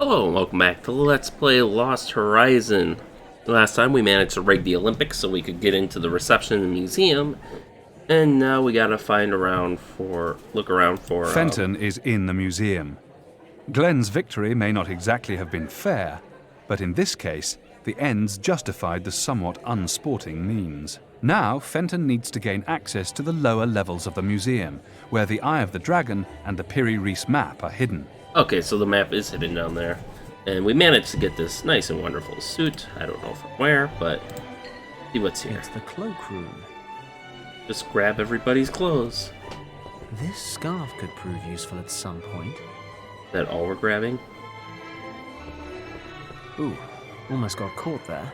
Hello and welcome back to Let's Play Lost Horizon. Last time we managed to rig the Olympics so we could get into the reception in the museum, and now we gotta look around for... Fenton is in the museum. Glenn's victory may not exactly have been fair, but in this case, the ends justified the somewhat unsporting means. Now, Fenton needs to gain access to the lower levels of the museum, where the Eye of the Dragon and the Piri Reis map are hidden. Okay, so the map is hidden down there, and we managed to get this nice and wonderful suit. I don't know from where, but see what's here. It's the cloak room. Just grab everybody's clothes. This scarf could prove useful at some point. Is that all we're grabbing? Ooh, almost got caught there.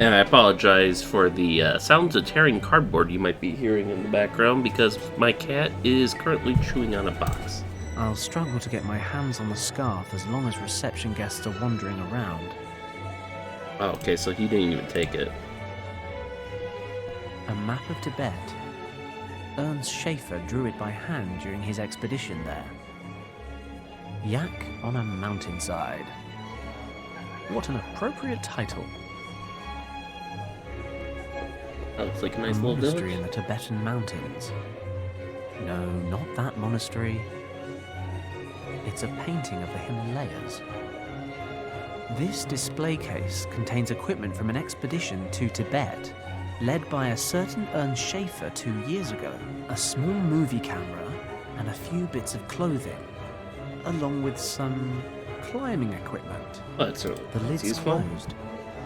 And I apologize for the sounds of tearing cardboard you might be hearing in the background because my cat is currently chewing on a box. I'll struggle to get my hands on the scarf as long as reception guests are wandering around. Oh, okay, so he didn't even take it. A map of Tibet. Ernst Schaefer drew it by hand during his expedition there. Yak on a mountainside. What an appropriate title. That looks like a nice A little monastery village. in the Tibetan mountains. No, not that monastery. It's a painting of the Himalayas. This display case contains equipment from an expedition to Tibet, led by a certain Ernst Schaefer 2 years ago. A small movie camera and a few bits of clothing, along with some climbing equipment. Oh, that's really The lid's useful. closed,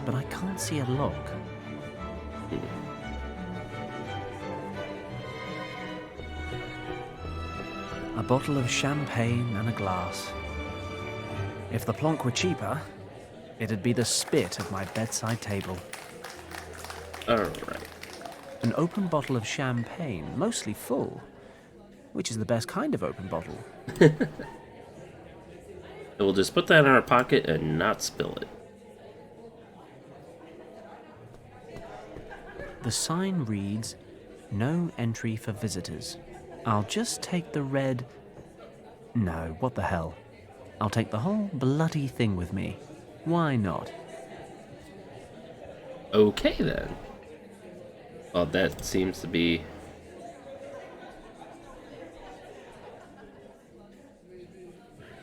but I can't see a lock. A bottle of champagne and a glass. If the plonk were cheaper, it'd be the spit of my bedside table. Alright. An open bottle of champagne, mostly full, which is the best kind of open bottle. We'll just put that in our pocket and not spill it. The sign reads, "No entry for visitors." I'll just take the red... No, what the hell. I'll take the whole bloody thing with me. Why not? Okay, then. Well, that seems to be...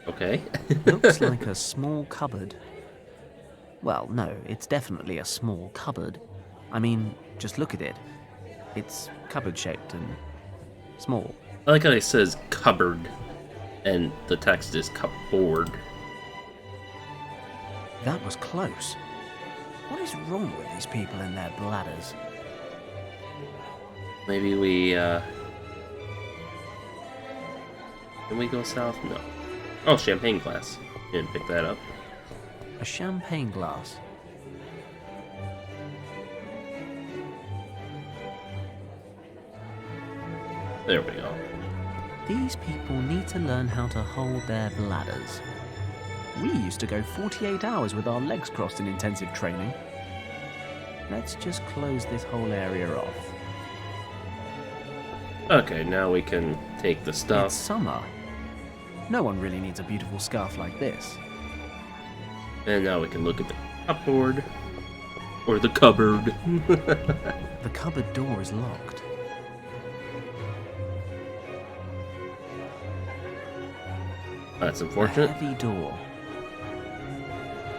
Okay. Looks like a small cupboard. Well, no, it's definitely a small cupboard. I mean, just look at it. It's cupboard-shaped and small. I like how it says cupboard, and the text is cupboard. That was close. What is wrong with these people and their bladders? Maybe we, Can we go south? No. Oh, champagne glass. Didn't pick that up. A champagne glass. There we go. These people need to learn how to hold their bladders. We used to go 48 hours with our legs crossed in intensive training. Let's just close this whole area off. Okay, now we can take the It's stuff. summer. No one really needs a beautiful scarf like this. And now we can look at the cupboard. Or the cupboard. The cupboard door is locked. That's A unfortunate. heavy door.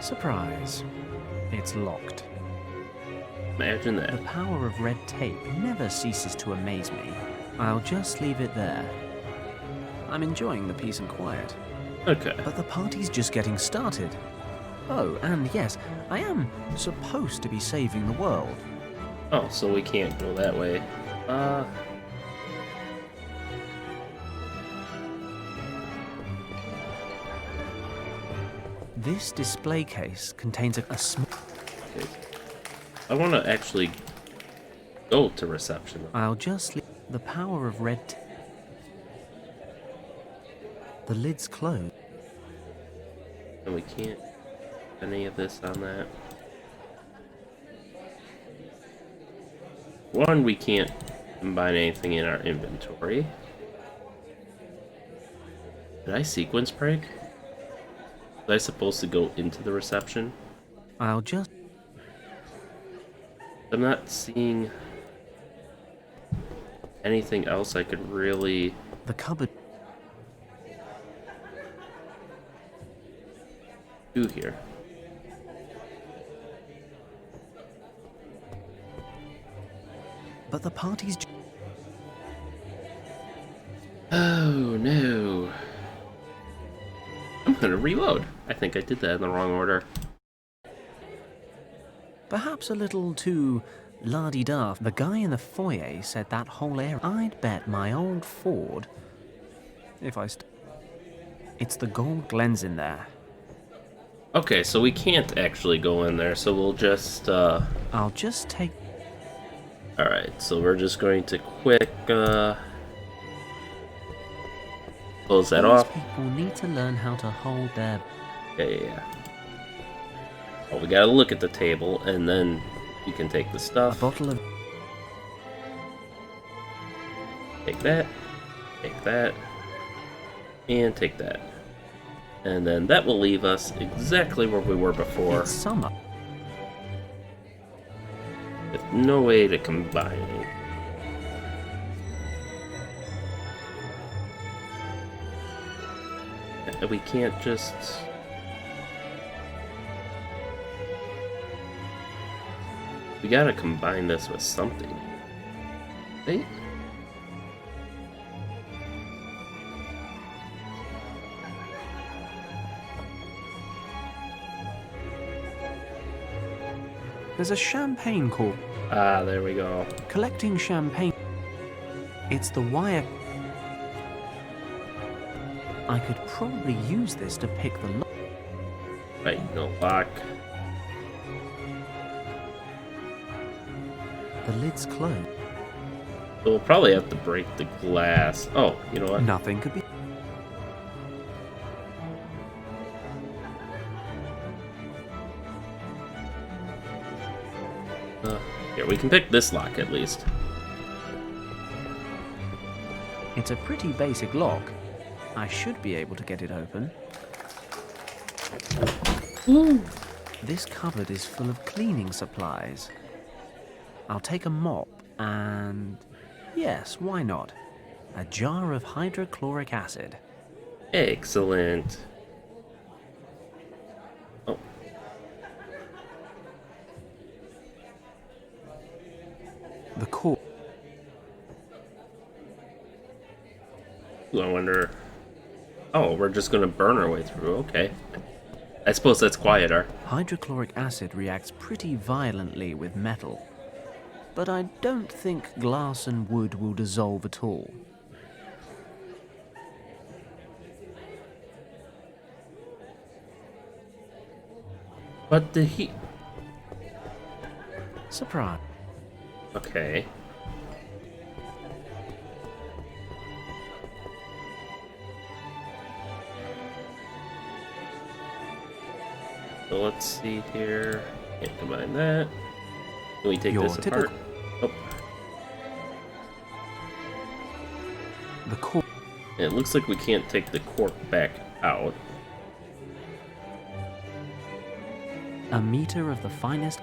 Surprise. It's locked. Imagine The that. power of red tape never ceases to amaze me. I'll just leave it there. I'm enjoying the peace and quiet. Okay. But the party's just getting started. Oh, and yes, I am supposed to be saving the world. Oh, so we can't go that way. This display case contains a small... Okay. I want to actually go to reception. I'll just leave the power of red tape. The lid's closed. And we can't put any of this on that. One, we can't combine anything in our inventory. Did I sequence break? Was I supposed to go into the reception? I'll just... I'm not seeing anything else I could really The cupboard... do here. But the party's... Oh no. I'm gonna reload. I think I did that in the wrong order. Perhaps a little too la-di-da. The guy in the foyer said that whole area... I'd bet my old Ford... If I It's the gold Glenn's in there. Okay, so we can't actually go in there, so we'll just, I'll just take... Alright, so we're just going to quick, close that These off. people need to learn how to hold their... Yeah. Oh, we gotta look at the table, and then you can take the A stuff. bottle of... Take that, and take that. And then that will leave us exactly where we were before, It's summer. with no way to combine. We can't just... We gotta combine this with something. Right? There's a champagne cork. Ah, there we go. Collecting champagne. It's the wire. I could probably use this to pick the lock. Right, no lock. The lid's closed. So we'll probably have to break the glass. Oh, you know what? Nothing could be... Here, we can pick this lock at least. It's a pretty basic lock. I should be able to get it open. This cupboard is full of cleaning supplies. I'll take a mop and... Yes, why not? A jar of hydrochloric acid. Excellent. Oh. The cork. Ooh, I wonder... Oh, we're just gonna burn our way through. Okay. I suppose that's quieter. Hydrochloric acid reacts pretty violently with metal. But I don't think glass and wood will dissolve at all. But the heat... Surprise. Okay. So let's see here. Can't combine that. Can we take Your this apart? Oh, The cork. it looks like we can't take the cork back out. A meter of the finest.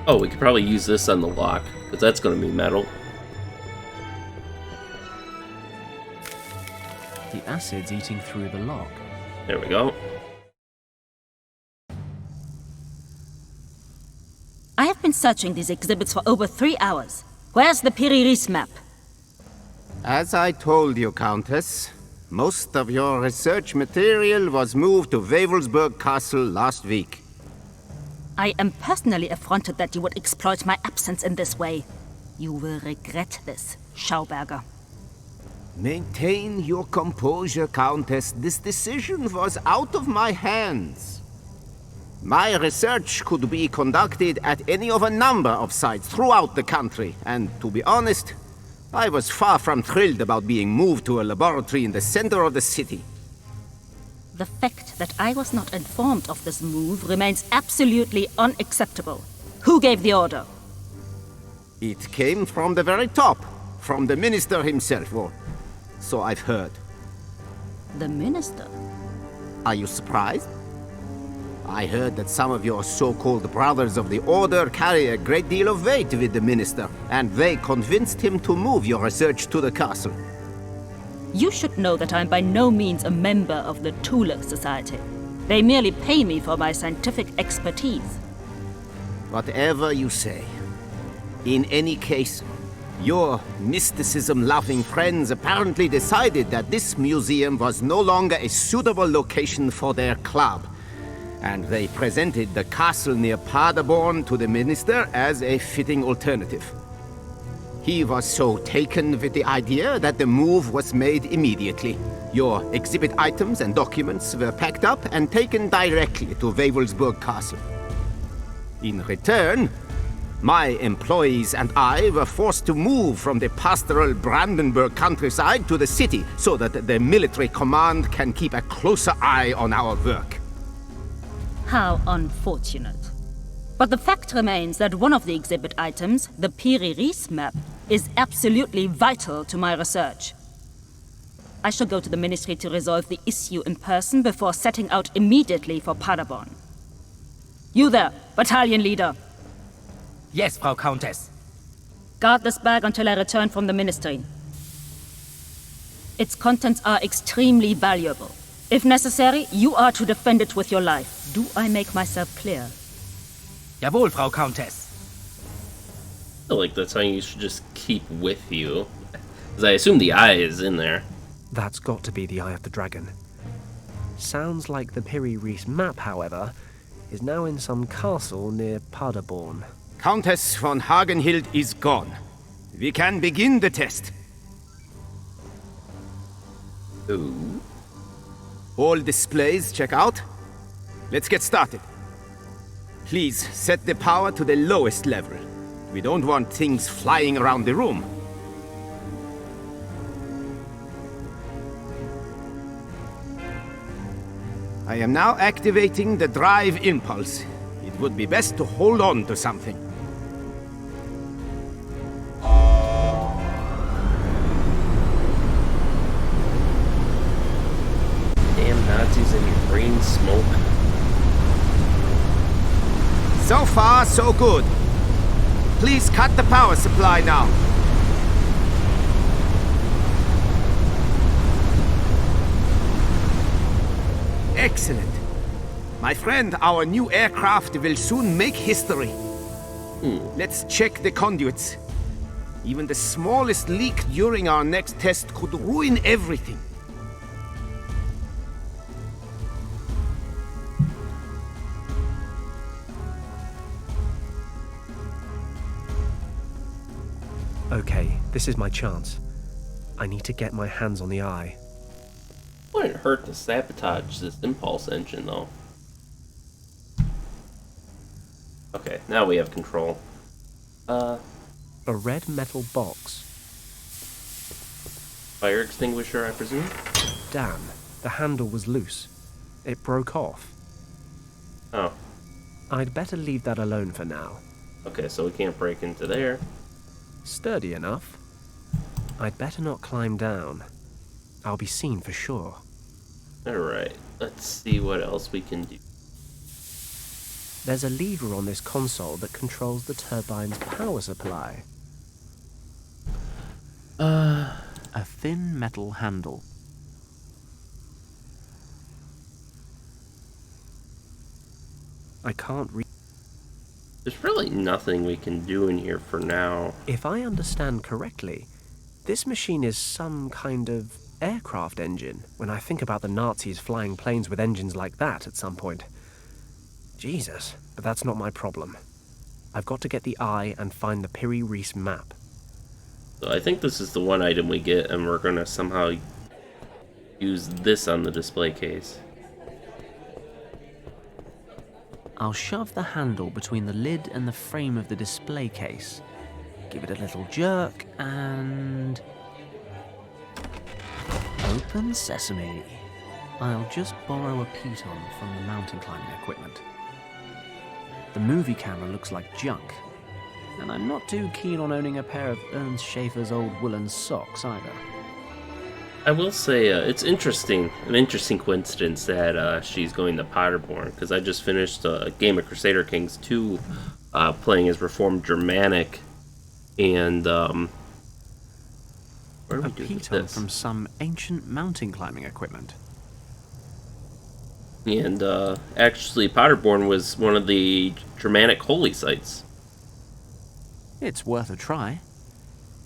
Oh, we could probably use this on the lock, because that's going to be metal. The acid's eating through the lock. There we go. I have been searching these exhibits for over 3 hours. Where's the Piriris map? As I told you, Countess, most of your research material was moved to Wavelsburg Castle last week. I am personally affronted that you would exploit my absence in this way. You will regret this, Schauberger. Maintain your composure, Countess. This decision was out of my hands. My research could be conducted at any of a number of sites throughout the country, and to be honest, I was far from thrilled about being moved to a laboratory in the center of the city. The fact that I was not informed of this move remains absolutely unacceptable. Who gave the order? It came from the very top. from the minister himself, or so I've heard. The minister? Are you surprised? I heard that some of your so-called brothers of the Order carry a great deal of weight with the minister, and they convinced him to move your research to the castle. You should know that I'm by no means a member of the Tulip Society. They merely pay me for my scientific expertise. Whatever you say. In any case, your mysticism-loving friends apparently decided that this museum was no longer a suitable location for their club, and they presented the castle near Paderborn to the minister as a fitting alternative. He was so taken with the idea that the move was made immediately. Your exhibit items and documents were packed up and taken directly to Wewelsburg Castle. In return, my employees and I were forced to move from the pastoral Brandenburg countryside to the city so that the military command can keep a closer eye on our work. How unfortunate. But the fact remains that one of the exhibit items, the Piri-Reis map, is absolutely vital to my research. I shall go to the ministry to resolve the issue in person before setting out immediately for Paderborn. You there, battalion leader. Yes, Frau Countess. Guard this bag until I return from the ministry. Its contents are extremely valuable. If necessary, you are to defend it with your life. Do I make myself clear? Jawohl, Frau Countess. I feel like that's something you should just keep with you. Because I assume the eye is in there. That's got to be the Eye of the Dragon. Sounds like the Piri-Reis map, however, is now in some castle near Paderborn. Countess von Hagenhild is gone. We can begin the test. Ooh. All displays check out. Let's get started. Please set the power to the lowest level. We don't want things flying around the room. I am now activating the drive impulse. It would be best to hold on to something. Damn Nazis in your green smoke. So far, so good. Please cut the power supply now. Excellent. My friend, our new aircraft will soon make history. Let's check the conduits. Even the smallest leak during our next test could ruin everything. Okay, this is my chance. I need to get my hands on the eye. Wouldn't hurt to sabotage this impulse engine, though. Okay, now we have control. A red metal box. Fire extinguisher, I presume? Damn, the handle was loose. It broke off. Oh, I'd better leave that alone for now. okay, so we can't break into there. Sturdy enough. I'd better not climb down. I'll be seen for sure. Alright, let's see what else we can do. There's a lever on this console that controls the turbine's power supply. A thin metal handle. I can't read. There's really nothing we can do in here for now. If I understand correctly, this machine is some kind of aircraft engine, when I think about the Nazis flying planes with engines like that at some point. Jesus, but that's not my problem. I've got to get the eye and find the Piri-Reis map. So I think this is the one item we get, and we're gonna somehow use this on the display case. I'll shove the handle between the lid and the frame of the display case. Give it a little jerk and... Open sesame. I'll just borrow a piton from the mountain climbing equipment. The movie camera looks like junk. And I'm not too keen on owning a pair of Ernst Schaefer's old woolen socks either. I will say it's an interesting coincidence that she's going to Paderborn, because I just finished a game of Crusader Kings 2 playing as Reformed Germanic, and where do we A do piton this? from some ancient mountain climbing equipment. And actually, Paderborn was one of the Germanic holy sites. It's worth a try.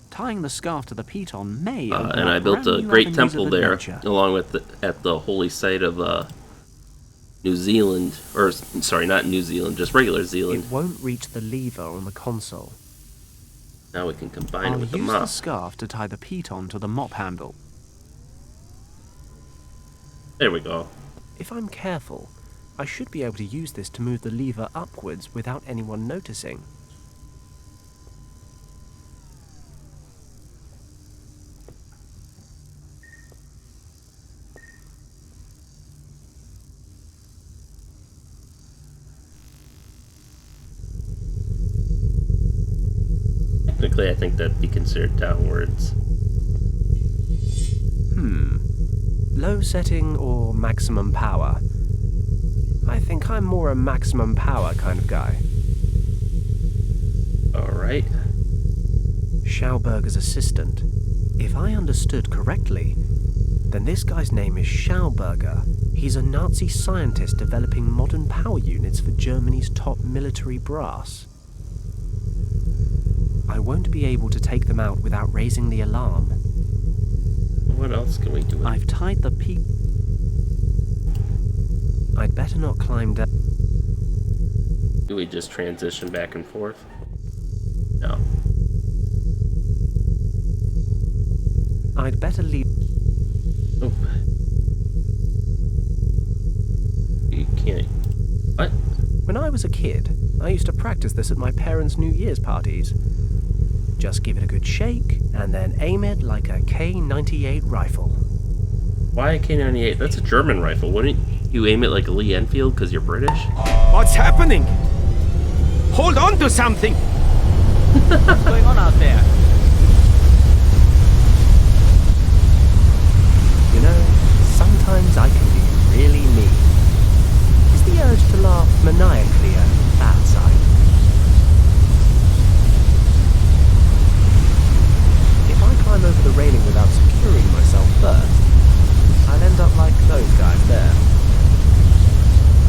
Tying the scarf to the piton may open And up I built brand a new great avenues temple of there, adventure. along with at the holy site of New Zealand, or sorry, not New Zealand, just regular Zealand. It won't reach the lever on the console. Now we can combine it I'll with the use the mop. scarf to tie the piton to the mop handle. There we go. If I'm careful, I should be able to use this to move the lever upwards without anyone noticing. Technically, I think that'd be considered downwards. Low setting or maximum power? I think I'm more a maximum power kind of guy. Alright. Schauberger's assistant. If I understood correctly, then this guy's name is Schauberger. He's a Nazi scientist developing modern power units for Germany's top military brass. I won't be able to take them out without raising the alarm. What else can we do with I've tied the I'd better not climb down. Do we just transition back and forth? No. I'd better leave. Oh. You can't. What? When I was a kid, I used to practice this at my parents' New Year's parties. Just give it a good shake, and then aim it like a K-98 rifle. Why a K-98? That's a German rifle. Wouldn't you aim it like a Lee Enfield because you're British? What's happening? Hold on to something! What's going on out there? You know, sometimes I can be really mean. Is the urge to laugh maniacally a bad sign? If I climb over the railing without securing myself first, I'll end up like those guys there.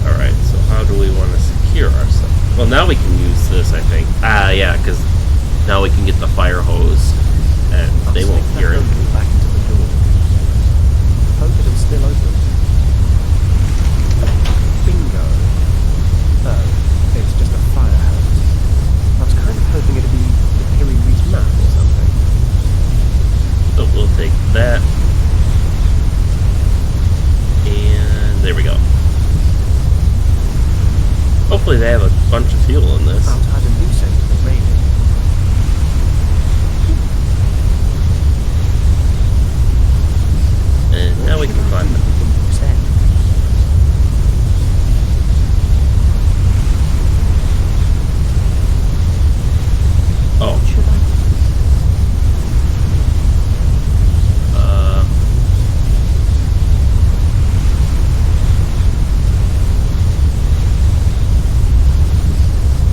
Alright, so how do we want to secure ourselves? Well, now we can use this, I think. Yeah, because now we can get the fire hose, and they won't Slip hear that it. handle back into the door. Hope it'll still open. Bingo. Oh, it's just a fire hose. I was kind of hoping it'd be the Piri Reis map or something. So we'll take that. And there we go. Hopefully they have a bunch of fuel in this. I'll tie the loose end to the railing. And now we can climb it. The loose end. Oh, Should I?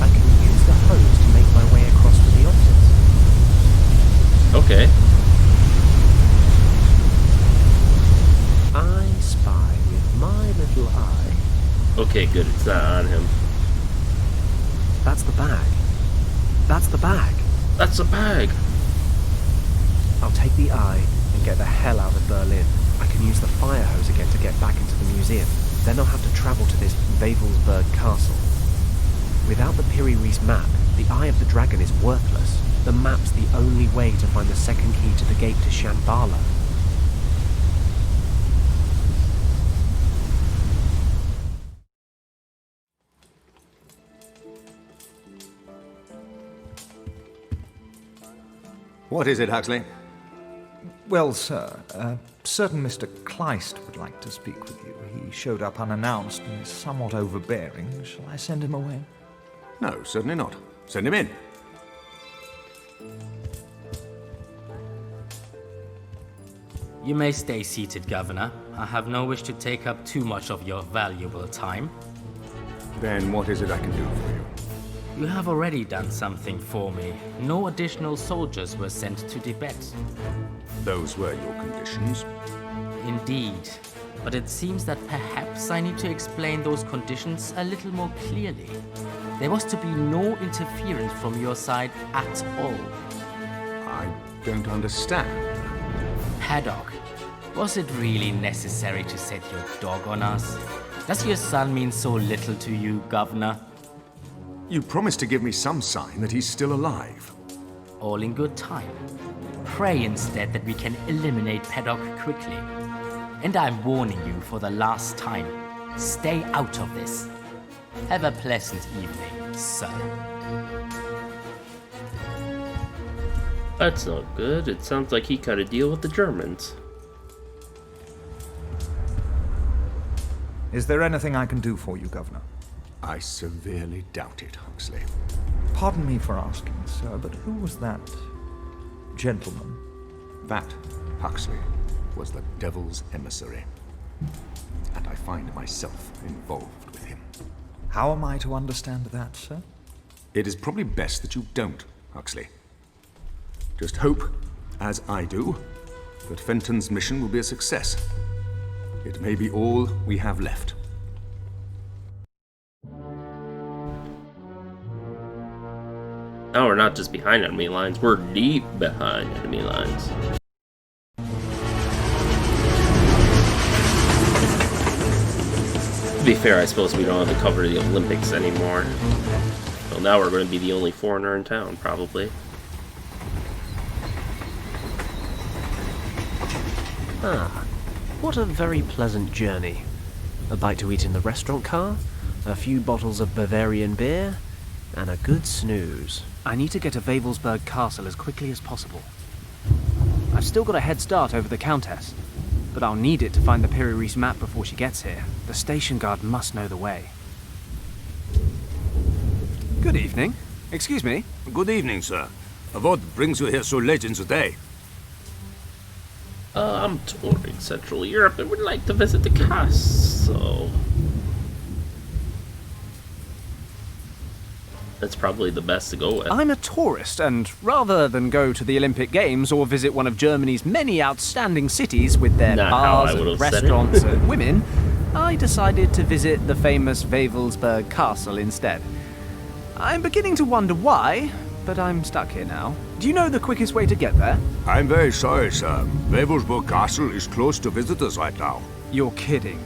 I can use the hose to make my way across to the office. okay. I spy with my little eye. Okay, good. It's not on him. That's the bag. That's the bag. That's a bag. I'll take the eye and get the hell out of Berlin. I can use the fire hose again to get back into the museum. Then I'll have to travel to this Wavelsberg castle. Without the Piri Reis map, the Eye of the Dragon is worthless. The map's the only way to find the second key to the gate to Shambhala. What is it, Huxley? Well, sir, a certain Mr. Kleist would like to speak with you. He showed up unannounced and is somewhat overbearing. Shall I send him away? No, certainly not. Send him in. You may stay seated, Governor. I have no wish to take up too much of your valuable time. Then what is it I can do for you? You have already done something for me. No additional soldiers were sent to Tibet. Those were your conditions. Indeed. But it seems that perhaps I need to explain those conditions a little more clearly. There was to be no interference from your side at all. I don't understand. Paddock, was it really necessary to set your dog on us? Does your son mean so little to you, Governor? You promised to give me some sign that he's still alive. All in good time. Pray instead that we can eliminate Paddock quickly. And I'm warning you for the last time. Stay out of this. Have a pleasant evening, sir. That's not good. It sounds like he cut a deal with the Germans. Is there anything I can do for you, Governor? I severely doubt it, Huxley. Pardon me for asking, sir, but who was that gentleman? That, Huxley, was the devil's emissary. And I find myself involved with him. How am I to understand that, sir? It is probably best that you don't, Huxley. Just hope, as I do, that Fenton's mission will be a success. It may be all we have left. Now we're not just behind enemy lines, we're deep behind enemy lines. To be fair, I suppose we don't have to cover the Olympics anymore. Well, now we're going to be the only foreigner in town, probably. Ah, what a very pleasant journey. A bite to eat in the restaurant car, a few bottles of Bavarian beer, and a good snooze. I need to get to Wavelsberg Castle as quickly as possible. I've still got a head start over the Countess, but I'll need it to find the Piri-Reis map before she gets here. The station guard must know the way. Good evening. Excuse me. Good evening, sir. What brings you here so late in the day? I'm touring Central Europe and would like to visit the castle. That's probably the best to go with. I'm a tourist, and rather than go to the Olympic Games or visit one of Germany's many outstanding cities with their Not how bars I and would've said it. restaurants and women, I decided to visit the famous Wavelsberg Castle instead. I'm beginning to wonder why, but I'm stuck here now. Do you know the quickest way to get there? I'm very sorry, sir. Wavelsberg Castle is closed to visitors right now. You're kidding.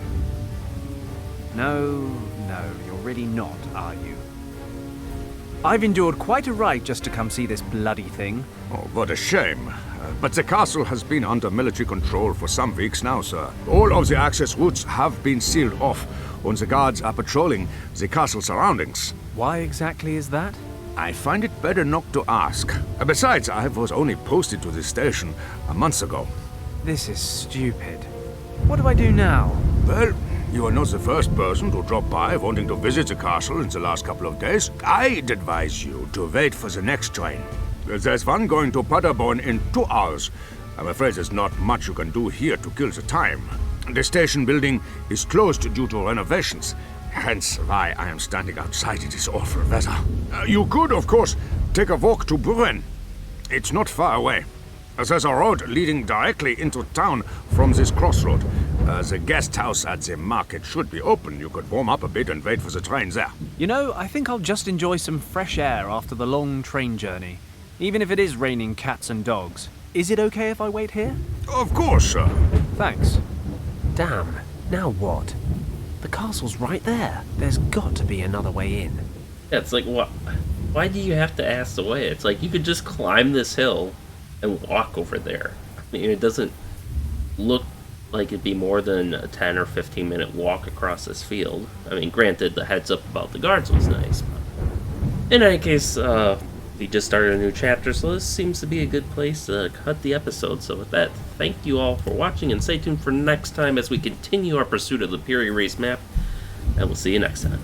No, you're really not, are you? I've endured quite a ride just to come see this bloody thing. Oh, what a shame. But the castle has been under military control for some weeks now, sir. All of the access routes have been sealed off, and the guards are patrolling the castle surroundings. Why exactly is that? I find it better not to ask. Besides, I was only posted to this station a month ago. This is stupid. What do I do now? Well, you are not the first person to drop by wanting to visit the castle in the last couple of days. I'd advise you to wait for the next train. There's one going to Paderborn in 2 hours. I'm afraid there's not much you can do here to kill the time. The station building is closed due to renovations, hence why I am standing outside in this awful weather. You could, of course, take a walk to Buren. It's not far away. There's a road leading directly into town from this crossroad. The guest house at the market should be open. You could warm up a bit and wait for the train there. You know, I think I'll just enjoy some fresh air after the long train journey. Even if it is raining cats and dogs. Is it okay if I wait here? Of course, sir. Thanks. Damn, now what? The castle's right there. There's got to be another way in. Yeah, it's like, what? Why do you have to ask the way? It's like you could just climb this hill and walk over there. I mean, it doesn't look like it'd be more than a 10 or 15 minute walk across this field. I mean, granted, the heads up about the guards was nice, but in any case, we just started a new chapter, so this seems to be a good place to cut the episode. So with that, thank you all for watching, and stay tuned for next time as we continue our pursuit of the Piri-Reis map, and we'll see you next time.